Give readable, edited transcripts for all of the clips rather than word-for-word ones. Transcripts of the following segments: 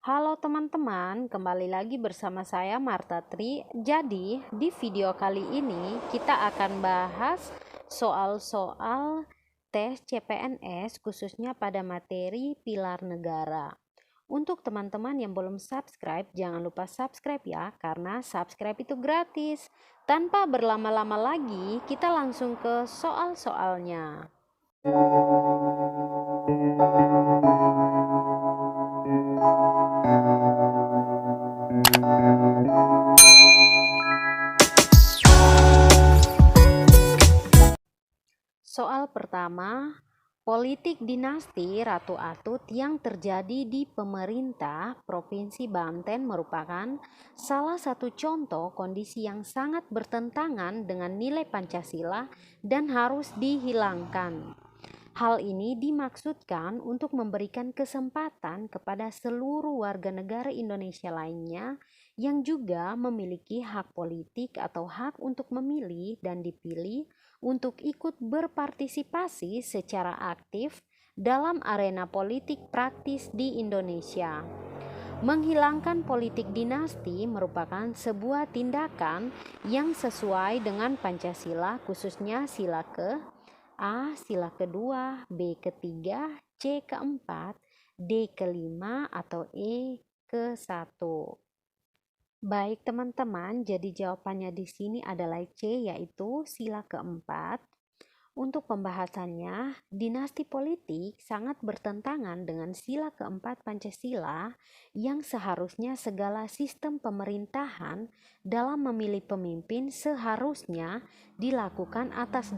Halo teman-teman, kembali lagi bersama saya Marta Tri. Jadi, di video kali ini kita akan bahas soal-soal tes CPNS khususnya pada materi pilar negara. Untuk teman-teman yang belum subscribe, jangan lupa subscribe ya, karena subscribe itu gratis. Tanpa berlama-lama lagi, kita langsung ke soal-soalnya. Soal pertama, politik dinasti Ratu Atut yang terjadi di pemerintah Provinsi Banten merupakan salah satu contoh kondisi yang sangat bertentangan dengan nilai Pancasila dan harus dihilangkan. Hal ini dimaksudkan untuk memberikan kesempatan kepada seluruh warga negara Indonesia lainnya yang juga memiliki hak politik atau hak untuk memilih dan dipilih untuk ikut berpartisipasi secara aktif dalam arena politik praktis di Indonesia. Menghilangkan politik dinasti merupakan sebuah tindakan yang sesuai dengan Pancasila, khususnya sila ke A, sila kedua, B ketiga, C keempat, D kelima, atau E ke-1. Baik teman-teman, jadi jawabannya di sini adalah C, yaitu sila keempat. Untuk pembahasannya, dinasti politik sangat bertentangan dengan sila keempat Pancasila yang seharusnya segala sistem pemerintahan dalam memilih pemimpin seharusnya dilakukan atas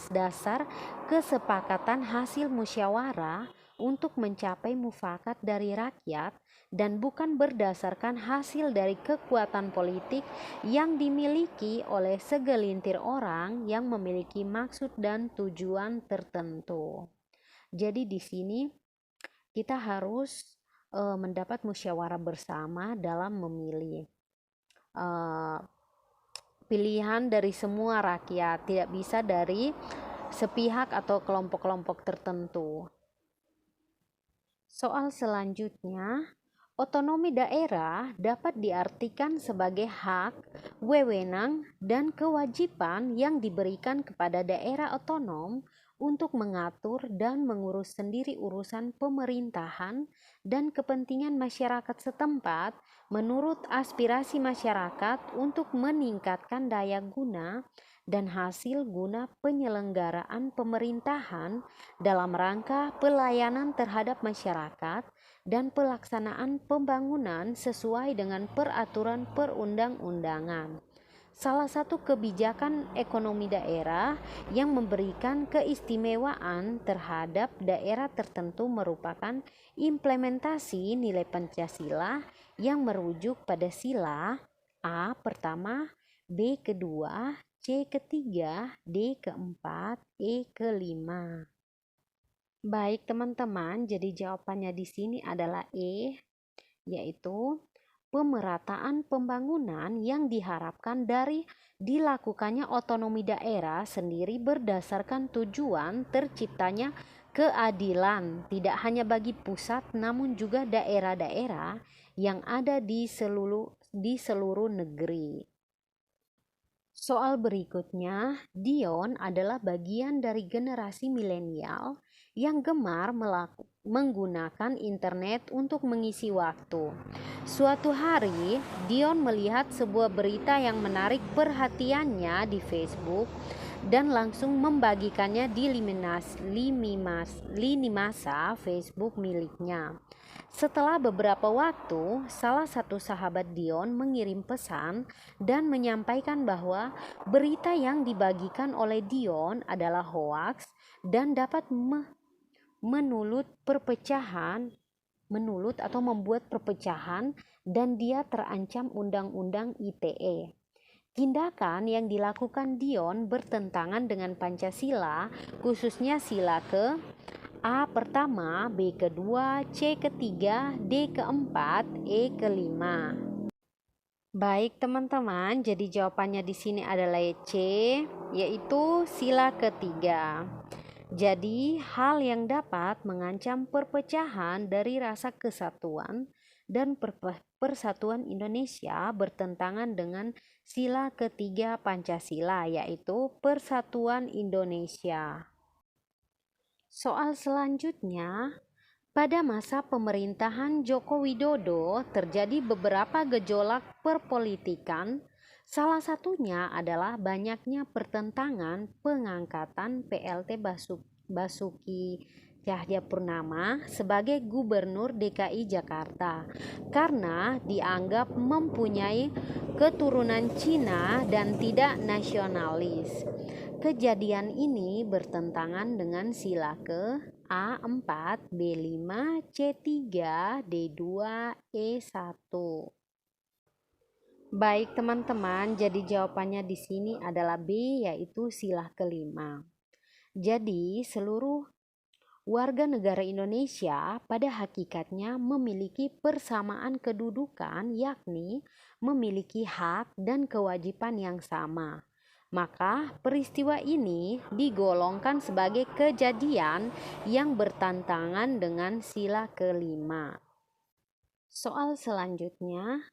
dasar kesepakatan hasil musyawarah untuk mencapai mufakat dari rakyat dan bukan berdasarkan hasil dari kekuatan politik yang dimiliki oleh segelintir orang yang memiliki maksud dan tujuan tertentu. Jadi di sini kita harus mendapat musyawarah bersama dalam memilih pilihan dari semua rakyat, tidak bisa dari sepihak atau kelompok-kelompok tertentu. Soal selanjutnya, otonomi daerah dapat diartikan sebagai hak, wewenang, dan kewajiban yang diberikan kepada daerah otonom untuk mengatur dan mengurus sendiri urusan pemerintahan dan kepentingan masyarakat setempat menurut aspirasi masyarakat untuk meningkatkan daya guna dan hasil guna penyelenggaraan pemerintahan dalam rangka pelayanan terhadap masyarakat dan pelaksanaan pembangunan sesuai dengan peraturan perundang-undangan. Salah satu kebijakan ekonomi daerah yang memberikan keistimewaan terhadap daerah tertentu merupakan implementasi nilai Pancasila yang merujuk pada sila A pertama, B kedua, C ketiga, D keempat, E kelima. Baik teman-teman, jadi jawabannya di sini adalah E, yaitu pemerataan pembangunan yang diharapkan dari dilakukannya otonomi daerah sendiri berdasarkan tujuan terciptanya keadilan tidak hanya bagi pusat namun juga daerah-daerah yang ada di seluruh negeri. Soal berikutnya, Dion adalah bagian dari generasi milenial yang gemar menggunakan internet untuk mengisi waktu. Suatu hari, Dion melihat sebuah berita yang menarik perhatiannya di Facebook dan langsung membagikannya di lini masa Facebook miliknya. Setelah beberapa waktu, salah satu sahabat Dion mengirim pesan dan menyampaikan bahwa berita yang dibagikan oleh Dion adalah hoaks dan dapat menulut atau membuat perpecahan dan dia terancam undang-undang ITE. Tindakan yang dilakukan Dion bertentangan dengan Pancasila, khususnya sila ke A pertama, B kedua, C ketiga, D keempat, E kelima. Baik teman-teman, jadi jawabannya di sini adalah C, yaitu sila ketiga. Jadi, hal yang dapat mengancam perpecahan dari rasa kesatuan dan persatuan Indonesia bertentangan dengan sila ketiga Pancasila, yaitu Persatuan Indonesia. Soal selanjutnya, pada masa pemerintahan Joko Widodo terjadi beberapa gejolak perpolitikan. Salah satunya adalah banyaknya pertentangan pengangkatan PLT Basuki Cahayapurnama sebagai Gubernur DKI Jakarta karena dianggap mempunyai keturunan Cina dan tidak nasionalis. Kejadian ini bertentangan dengan sila ke A4, B5, C3, D2, E1. Baik teman-teman, jadi jawabannya di sini adalah B, yaitu sila kelima. Jadi seluruh warga negara Indonesia pada hakikatnya memiliki persamaan kedudukan, yakni memiliki hak dan kewajiban yang sama. Maka peristiwa ini digolongkan sebagai kejadian yang bertentangan dengan sila kelima. Soal selanjutnya,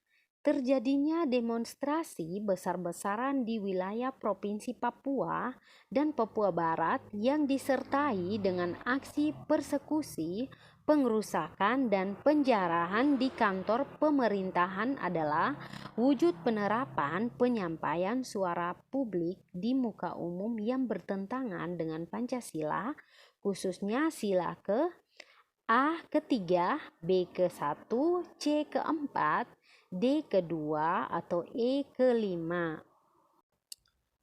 terjadinya demonstrasi besar-besaran di wilayah Provinsi Papua dan Papua Barat yang disertai dengan aksi persekusi, pengerusakan, dan penjarahan di kantor pemerintahan adalah wujud penerapan penyampaian suara publik di muka umum yang bertentangan dengan Pancasila, khususnya sila ke A ketiga, B ke-1, C ke-4, D kedua, atau E kelima.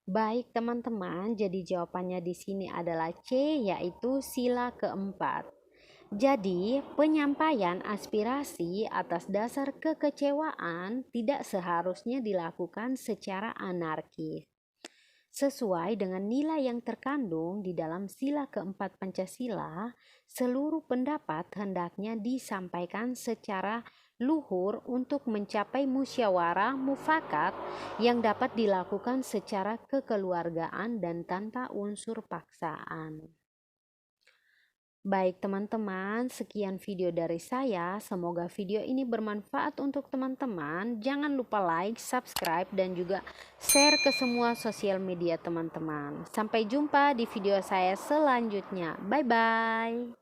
Baik teman-teman, jadi jawabannya di sini adalah C, yaitu sila keempat. Jadi, penyampaian aspirasi atas dasar kekecewaan tidak seharusnya dilakukan secara anarkis. Sesuai dengan nilai yang terkandung di dalam sila keempat Pancasila, seluruh pendapat hendaknya disampaikan secara luhur untuk mencapai musyawarah mufakat yang dapat dilakukan secara kekeluargaan dan tanpa unsur paksaan. Baik teman-teman, sekian video dari saya. Semoga video ini bermanfaat untuk teman-teman. Jangan lupa like, subscribe, dan juga share ke semua sosial media teman-teman. Sampai jumpa di video saya selanjutnya. Bye-bye.